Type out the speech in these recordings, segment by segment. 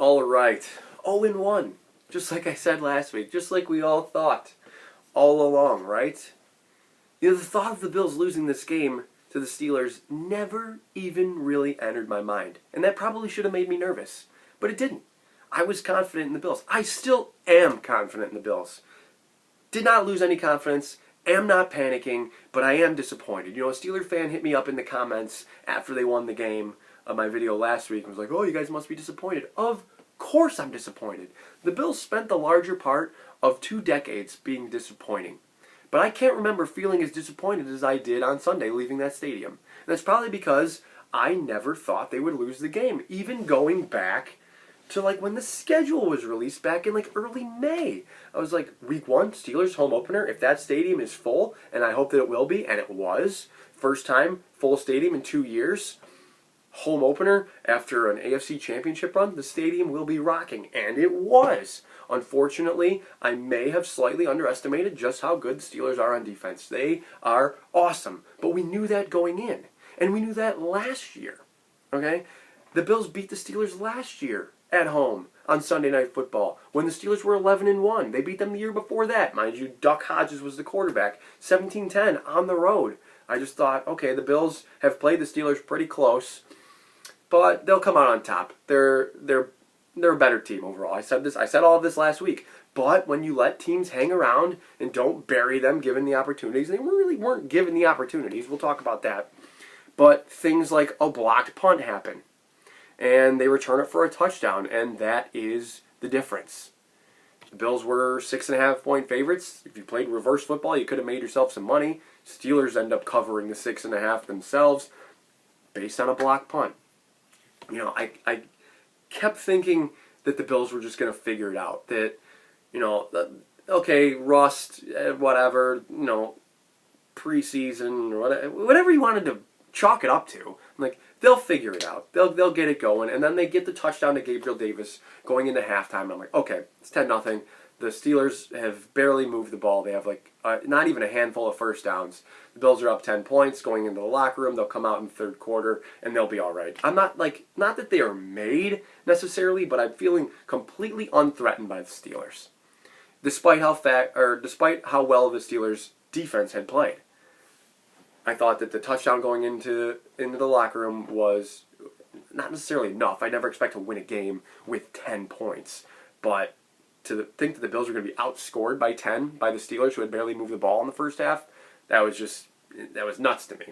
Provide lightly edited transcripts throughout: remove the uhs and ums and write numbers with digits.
All right. 0-1. Just like I said last week. Just like we all thought all along, right? The thought of the Bills losing this game to the Steelers never even really entered my mind. And that probably should have made me nervous. But it didn't. I was confident in the Bills. I still am confident in the Bills. Did not lose any confidence. Am not panicking, but I am disappointed. You know, a Steeler fan hit me up in the comments after they won the game of my video last week and was like, oh, you guys must be disappointed. Of course I'm disappointed. The Bills spent the larger part of 2 decades being disappointing. But I can't remember feeling as disappointed as I did on Sunday leaving that stadium. And that's probably because I never thought they would lose the game, even going back to like when the schedule was released back in like early May. I was like, week 1, Steelers home opener, if that stadium is full, and I hope that it will be, and it was, first time full stadium in 2 years, home opener after an AFC championship run, the stadium will be rocking, and it was. Unfortunately, I may have slightly underestimated just how good the Steelers are on defense. They are awesome, but we knew that going in, and we knew that last year, okay? The Bills beat the Steelers last year at home on Sunday Night Football when the Steelers were 11-1. They beat them the year before that. Mind you, Duck Hodges was the quarterback. 17-10 on the road. I just thought, okay, the Bills have played the Steelers pretty close, but they'll come out on top. They're a better team overall. I said all of this last week. But when you let teams hang around and don't bury them given the opportunities, they really weren't given the opportunities. We'll talk about that. But things like a blocked punt happen, and they return it for a touchdown, and that is the difference. The Bills were 6.5-point favorites. If you played reverse football, you could have made yourself some money. Steelers end up covering the 6.5 themselves based on a blocked punt. You know, I kept thinking that the Bills were just going to figure it out. That, you know, okay, rust, whatever, you know, preseason, or whatever you wanted to chalk it up to. Like, they'll figure it out. They'll get it going. And then they get the touchdown to Gabriel Davis going into halftime. And I'm like, okay, it's 10-0. The Steelers have barely moved the ball. They have like not even a handful of first downs. The Bills are up 10 points going into the locker room. They'll come out in the third quarter and they'll be all right. I'm not that they are made necessarily, but I'm feeling completely unthreatened by the Steelers, despite how well the Steelers defense had played. I thought that the touchdown going into the locker room was not necessarily enough. I never expect to win a game with 10 points, but to think that the Bills were going to be outscored by 10 by the Steelers, who had barely moved the ball in the first half, that was nuts to me.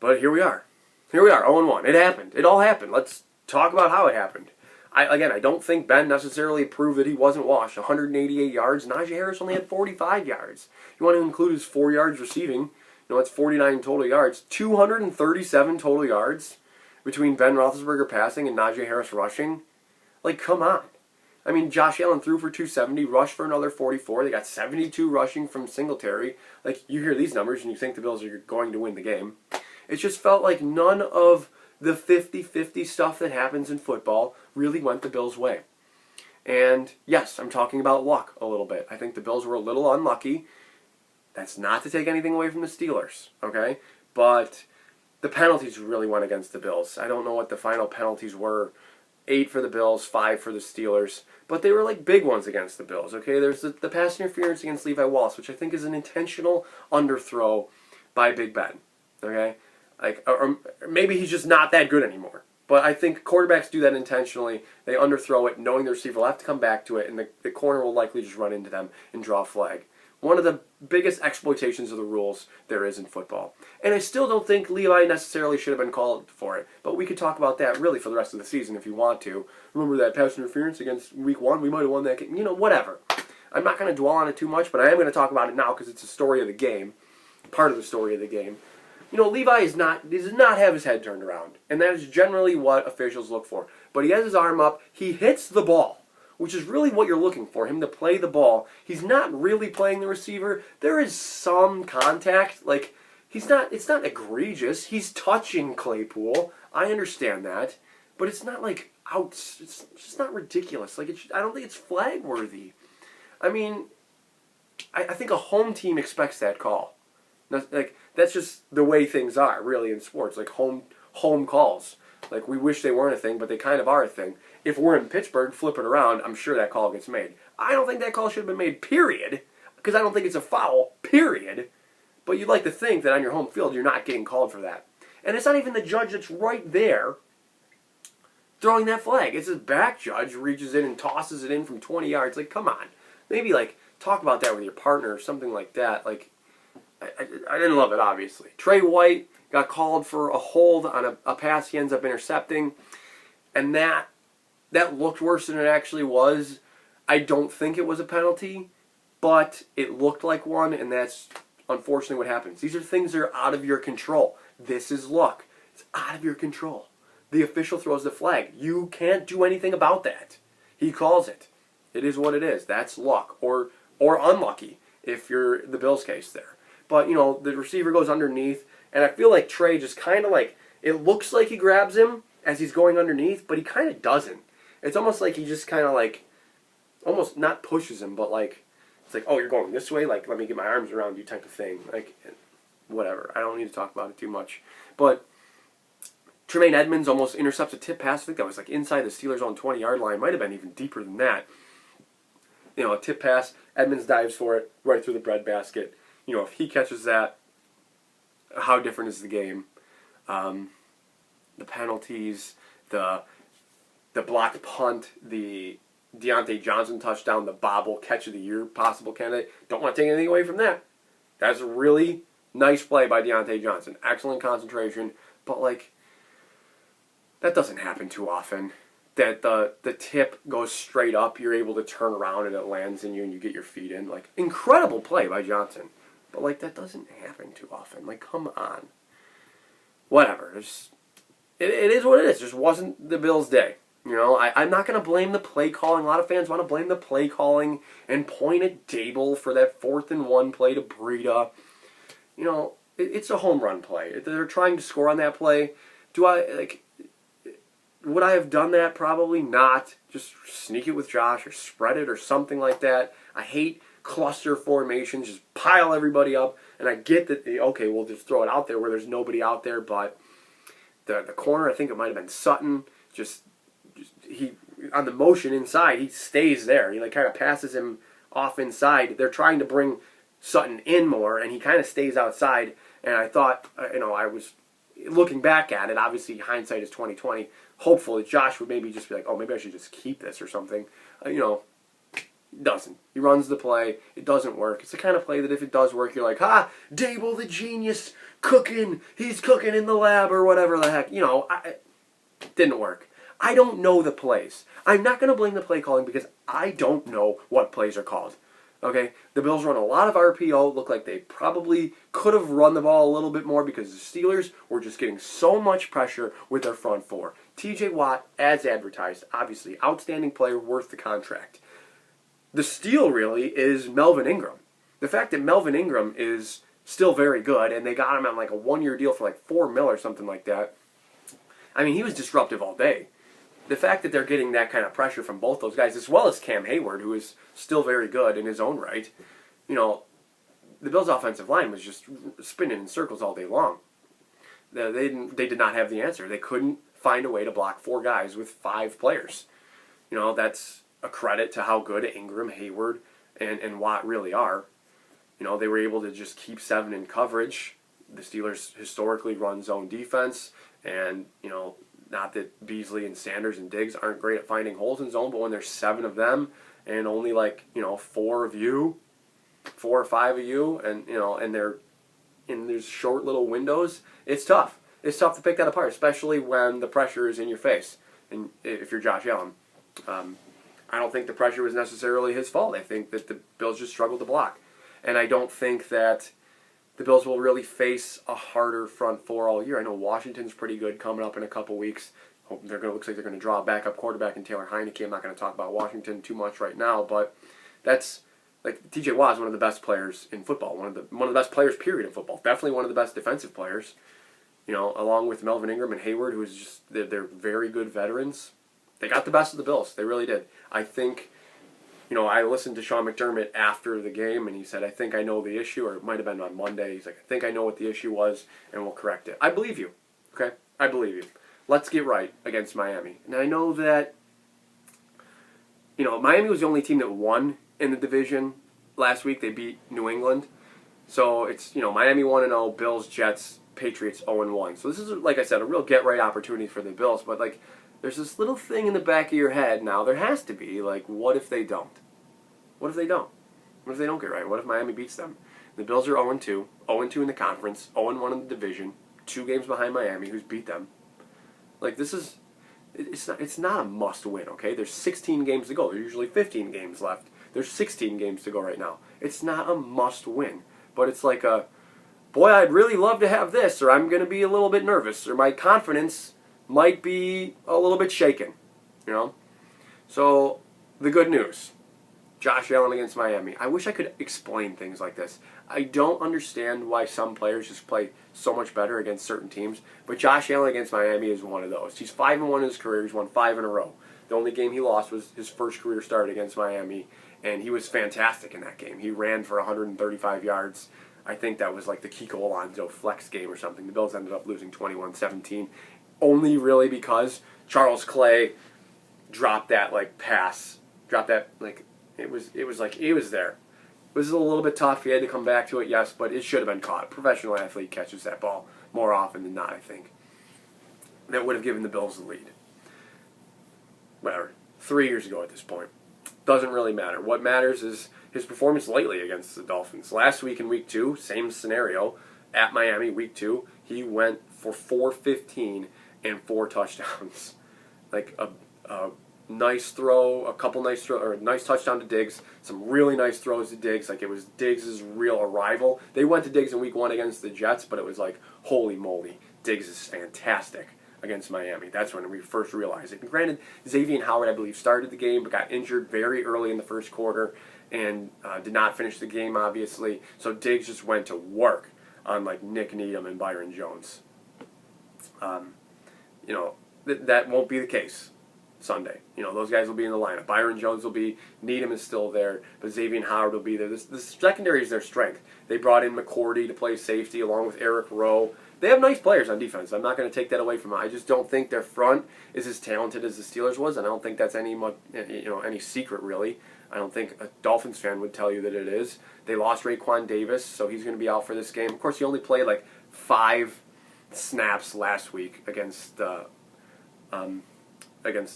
But here we are. 0-1. It happened. It all happened. Let's talk about how it happened. I don't think Ben necessarily proved that he wasn't washed. 188 yards. Najee Harris only had 45 yards. You want to include his 4 yards receiving, you know, it's 49 total yards. 237 total yards between Ben Roethlisberger passing and Najee Harris rushing. Like, come on. I mean, Josh Allen threw for 270, rushed for another 44. They got 72 rushing from Singletary. Like, you hear these numbers and you think the Bills are going to win the game. It just felt like none of the 50-50 stuff that happens in football really went the Bills' way. And yes, I'm talking about luck a little bit. I think the Bills were a little unlucky. That's not to take anything away from the Steelers, okay? But the penalties really went against the Bills. I don't know what the final penalties were. 8 for the Bills, 5 for the Steelers. But they were like big ones against the Bills, okay? There's the pass interference against Levi Wallace, which I think is an intentional underthrow by Big Ben, okay? Like, or maybe he's just not that good anymore. But I think quarterbacks do that intentionally. They underthrow it, knowing the receiver will have to come back to it, and the corner will likely just run into them and draw a flag. One of the biggest exploitations of the rules there is in football. And I still don't think Levi necessarily should have been called for it. But we could talk about that really for the rest of the season if you want to. Remember that pass interference against week 1? We might have won that game. You know, whatever. I'm not going to dwell on it too much, but I am going to talk about it now because it's a story of the game. Part of the story of the game. You know, Levi does not have his head turned around. And that is generally what officials look for. But he has his arm up. He hits the ball, which is really what you're looking for, him to play the ball. He's not really playing the receiver. There is some contact. Like, it's not egregious. He's touching Claypool. I understand that. But it's not like it's just not ridiculous. Like, I don't think it's flag worthy. I mean, I think a home team expects that call. Like, that's just the way things are, really, in sports. Like, home calls. Like, we wish they weren't a thing, but they kind of are a thing. If we're in Pittsburgh, flip it around, I'm sure that call gets made. I don't think that call should have been made, period, because I don't think it's a foul, period. But you'd like to think that on your home field, you're not getting called for that. And it's not even the judge that's right there throwing that flag. It's his back judge reaches in and tosses it in from 20 yards. Like, come on. Maybe, like, talk about that with your partner or something like that. Like, I didn't love it, obviously. Trey White got called for a hold on a pass he ends up intercepting. And that looked worse than it actually was. I don't think it was a penalty, but it looked like one, and that's unfortunately what happens. These are things that are out of your control. This is luck. It's out of your control. The official throws the flag. You can't do anything about that. He calls it. It is what it is. That's luck or unlucky if you're the Bills case there. But, you know, the receiver goes underneath, and I feel like Trey just kind of like, it looks like he grabs him as he's going underneath, but he kind of doesn't. It's almost like he just kind of like, almost not pushes him, but like, it's like, oh, you're going this way? Like, let me get my arms around you type of thing. Like, whatever. I don't need to talk about it too much. But Tremaine Edmonds almost intercepts a tip pass. I think that was like inside the Steelers' own 20-yard line. Might have been even deeper than that. You know, a tip pass. Edmonds dives for it right through the breadbasket. You know, if he catches that, how different is the game? The penalties, the blocked punt, the Deontay Johnson touchdown, the bobble catch of the year possible candidate. Don't want to take anything away from that. That's a really nice play by Deontay Johnson. Excellent concentration, but like, that doesn't happen too often. That the tip goes straight up, you're able to turn around and it lands in you and you get your feet in. Like, incredible play by Johnson. But like, that doesn't happen too often. Like, come on. Whatever. It is what it is. It just wasn't the Bills' day. You know, I'm not going to blame the play calling. A lot of fans want to blame the play calling and point at Dable for that 4th and 1 play to Breida. You know, it's a home run play. They're trying to score on that play. Would I have done that? Probably not. Just sneak it with Josh or spread it or something like that. I hate cluster formations. Just pile everybody up. And I get that, okay, we'll just throw it out there where there's nobody out there. But the corner, I think it might have been Sutton, he on the motion inside, he stays there. He like kind of passes him off inside. They're trying to bring Sutton in more, and he kind of stays outside. And I thought, I was looking back at it. Obviously, hindsight is 20/20. Hopefully, Josh would maybe just be like, oh, maybe I should just keep this or something. Doesn't. He runs the play. It doesn't work. It's the kind of play that if it does work, you're like, Dable the genius, cooking. He's cooking in the lab or whatever the heck. It didn't work. I don't know the plays. I'm not going to blame the play calling because I don't know what plays are called. Okay? The Bills run a lot of RPO. Look like they probably could have run the ball a little bit more because the Steelers were just getting so much pressure with their front four. TJ Watt, as advertised, obviously, outstanding player, worth the contract. The steal, really, is Melvin Ingram. The fact that Melvin Ingram is still very good, and they got him on like a 1-year deal for like $4 million or something like that. I mean, he was disruptive all day. The fact that they're getting that kind of pressure from both those guys, as well as Cam Hayward, who is still very good in his own right, the Bills' offensive line was just spinning in circles all day long. They did not have the answer. They couldn't find a way to block 4 guys with 5 players. That's a credit to how good Ingram, Hayward, and Watt really are. They were able to just keep 7 in coverage. The Steelers historically run zone defense, and, not that Beasley and Sanders and Diggs aren't great at finding holes in zone, but when there's 7 of them and only 4 of you, 4 or 5 of you, and they're in these short little windows, it's tough. It's tough to pick that apart, especially when the pressure is in your face. And if you're Josh Allen, I don't think the pressure was necessarily his fault. I think that the Bills just struggled to block, and I don't think that the Bills will really face a harder front four all year. I know Washington's pretty good coming up in a couple weeks. Looks like they're going to draw a backup quarterback in Taylor Heineke. I'm not going to talk about Washington too much right now, but that's like TJ Watt is one of the best players in football. One of the best players, period, in football. Definitely one of the best defensive players. Along with Melvin Ingram and Hayward, who is just they're very good veterans. They got the best of the Bills. They really did. I think. I listened to Sean McDermott after the game, and he said, I think I know the issue, or it might have been on Monday. He's like, I think I know what the issue was, and we'll correct it. I believe you, okay? I believe you. let's get right against Miami. And I know that, Miami was the only team that won in the division last week. They beat New England. So it's, Miami 1-0, Bills, Jets, Patriots 0-1. So this is, like I said, a real get-right opportunity for the Bills. But, there's this little thing in the back of your head now. There has to be, what if they don't? What if they don't? What if they don't get right? What if Miami beats them? The Bills are 0-2, 0-2 in the conference, 0-1 in the division, 2 games behind Miami, who's beat them. It's not a must-win, okay? There's 16 games to go. There's usually 15 games left. There's 16 games to go right now. It's not a must-win. But it's like boy, I'd really love to have this, or I'm going to be a little bit nervous, or my confidence might be a little bit shaken, So, the good news. Josh Allen against Miami. I wish I could explain things like this. I don't understand why some players just play so much better against certain teams, but Josh Allen against Miami is one of those. He's 5-1 in his career. He's won 5 in a row. The only game he lost was his first career start against Miami, and he was fantastic in that game. He ran for 135 yards. I think that was the Kiko Alonso flex game or something. The Bills ended up losing 21-17, only really because Charles Clay dropped that pass, it was there. It was a little bit tough. He had to come back to it, yes, but it should have been caught. A professional athlete catches that ball more often than not, I think. That would have given the Bills the lead. Whatever. 3 years ago at this point. Doesn't really matter. What matters is his performance lately against the Dolphins. Last week in Week 2, same scenario, at Miami, Week 2, he went for 415 and 4 touchdowns. A nice throw, a nice touchdown to Diggs, some really nice throws to Diggs. It was Diggs' real arrival. They went to Diggs in Week 1 against the Jets, but it was holy moly, Diggs is fantastic against Miami. That's when we first realized it. And granted, Xavier Howard, I believe, started the game, but got injured very early in the first quarter and did not finish the game, obviously. So Diggs just went to work on Nick Needham and Byron Jones. That won't be the case Sunday. Those guys will be in the lineup. Byron Jones will be, Needham is still there, but Xavier Howard will be there. The secondary is their strength. They brought in McCourty to play safety along with Eric Rowe. They have nice players on defense. I'm not going to take that away from them. I just don't think their front is as talented as the Steelers was, and I don't think that's any secret, really. I don't think a Dolphins fan would tell you that it is. They lost Raekwon Davis, so he's going to be out for this game. Of course, he only played 5 snaps last week against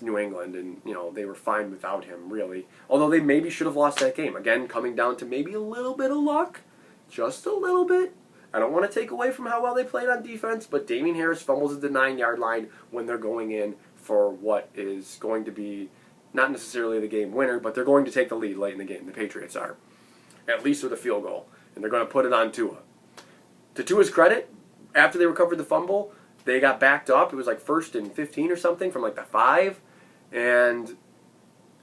New England, and they were fine without him, really. Although they maybe should have lost that game. Again, coming down to maybe a little bit of luck, just a little bit. I don't want to take away from how well they played on defense, but Damien Harris fumbles at the 9-yard line when they're going in for what is going to be not necessarily the game winner, but they're going to take the lead late in the game. The Patriots are, at least with a field goal, and they're going to put it on Tua. To Tua's credit, after they recovered the fumble, they got backed up. It was 1st and 15 or something from the 5, and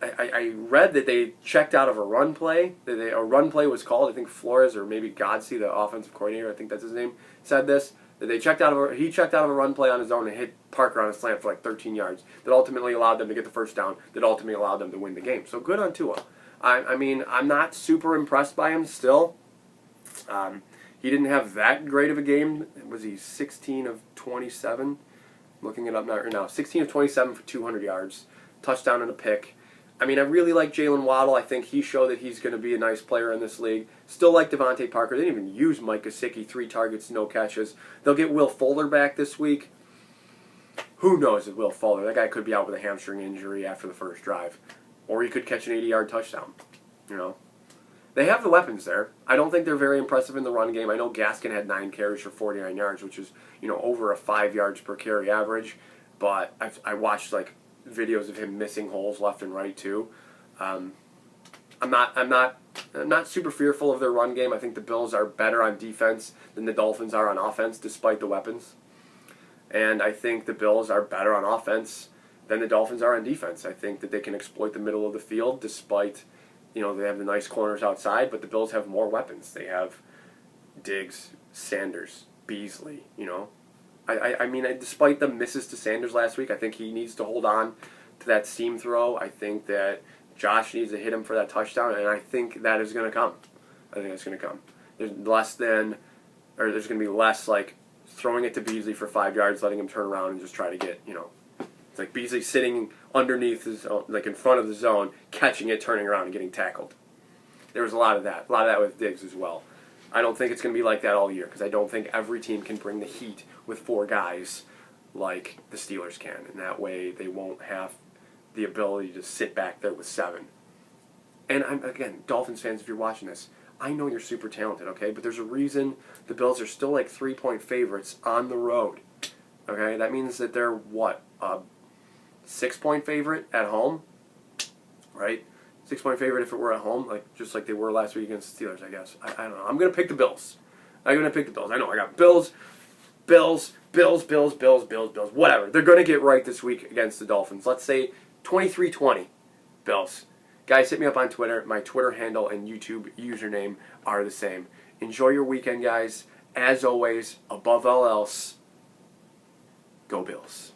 I read that they checked out of a run play. A run play was called. I think Flores or maybe Godsey, the offensive coordinator, I think that's his name, said this. That he checked out of a run play on his own and hit Parker on a slant for 13 yards. That ultimately allowed them to get the first down. That ultimately allowed them to win the game. So good on Tua. I'm not super impressed by him still. He didn't have that great of a game. Was he 16 of 27? Looking it up now. 16 of 27 for 200 yards. Touchdown and a pick. I really like Jalen Waddle. I think he showed that he's going to be a nice player in this league. Still like Devontae Parker. They didn't even use Mike Gesicki. 3 targets, no catches. They'll get Will Fuller back this week. Who knows with Will Fuller? That guy could be out with a hamstring injury after the first drive. Or he could catch an 80-yard touchdown. They have the weapons there. I don't think they're very impressive in the run game. I know Gaskin had 9 carries for 49 yards, which is, over a 5 yards per carry average. But I watched, videos of him missing holes left and right too. I'm not super fearful of their run game. I think the Bills are better on defense than the Dolphins are on offense, despite the weapons. And I think the Bills are better on offense than the Dolphins are on defense. I think that they can exploit the middle of the field, despite they have the nice corners outside. But the Bills have more weapons. They have Diggs, Sanders, Beasley. Despite the misses to Sanders last week, I think he needs to hold on to that seam throw. I think that Josh needs to hit him for that touchdown, and I think that is going to come. I think that's going to come. There's going to be less throwing it to Beasley for 5 yards, letting him turn around and just try to get, it's like Beasley sitting underneath his zone, like in front of the zone, catching it, turning around, and getting tackled. There was a lot of that with Diggs as well. I don't think it's going to be like that all year because I don't think every team can bring the heat with 4 guys like the Steelers can, and that way they won't have the ability to sit back there with 7. And again, Dolphins fans, if you're watching this, I know you're super talented, okay? But there's a reason the Bills are still like 3-point favorites on the road, okay? That means that they're, what, a 6-point favorite at home, right? 6-point favorite if it were at home, just like they were last week against the Steelers, I guess. I don't know. I'm going to pick the Bills. I know. I got Bills, whatever. They're going to get right this week against the Dolphins. Let's say 23-20, Bills. Guys, hit me up on Twitter. My Twitter handle and YouTube username are the same. Enjoy your weekend, guys. As always, above all else, go Bills.